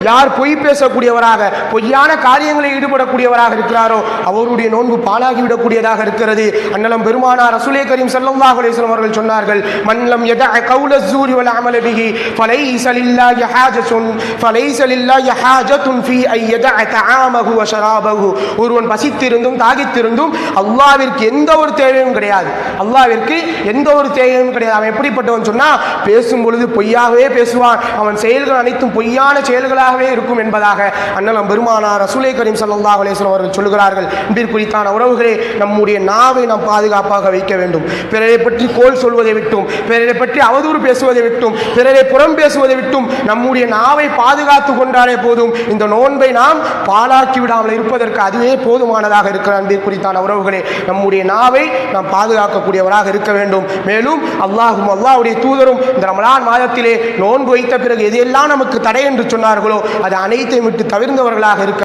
யார் பொய் பேசக்கூடியவராக பொய்யான காரியங்களில் ஈடுபடக்கூடியவராக இருக்கிறாரோ அவருடைய நோன்பு பாழாகிவிடக்கூடியதாக இருக்கிறது. அன்னலம் பெருமானார் ரசூலே கரீம் ஸல்லல்லாஹு அலைஹி வஸல்லம் அவர்கள் சொன்னார்கள், மன்லம் யதஅ கௌல ஸூரி வல் அமல பிஹி ஃபலைஸ லில்லாஹி ஹாஜத்துன் ஃபீ ஐ யதஅ தஆமஹு வ ஷராபஹு. ஒருவன் பசித்திருந்தும் தாகித்திருந்தும் அல்லாஹ்விற்கு எந்த ஒரு தேவையும் கிடையாது, அல்லாஹ்விற்கு எந்த ஒரு தேவையும் கிடையாது. அவன் எப்படிப்பட்டவன் சொன்னா, பேசும் பொழுது பொய்யாகவே பேசுவான், அவன் செயல்கள் அனைத்தும் பொய்யான செயல்களாகவே இருக்கும் என்பதாக அன்னலம் பெருமானார் ரசூலே கரீம் ஸல்லல்லாஹு அலைஹி வஸல்லம் அவர்கள் சொல்கிறார்கள். குறித்தான உறவுகளே, நம்முடைய நாவை நாம் பாதுகாப்பாக வைக்க வேண்டும். பிறரை பற்றி கோல் சொல்வதை விட்டும், பிறரை பற்றி அவதூறு பேசுவதை விட்டும், பிறரை புறம் பேசுவதை விட்டும் நம்முடைய நாவை பாதுகாத்து கொண்டாலே போதும். இந்த நோன்பை நாம் பாழாக்கி விடாமல் இருப்பதற்கு அதுவே போதுமானதாக இருக்கிற குறித்தான உறவுகளே, நம்முடைய நாவை நாம் பாதுகாக்கக்கூடியவராக இருக்க வேண்டும். மேலும் அல்லாஹும் அல்லாஹ்வுடைய தூதரும் இந்த ரமலான் மாதத்திலே நோன்பு வைத்த பிறகு எதையெல்லாம் நமக்கு தடை என்று சொன்னார்களோ அது அனைத்தையும் விட்டு தவிர்ந்தவர்களாக இருக்க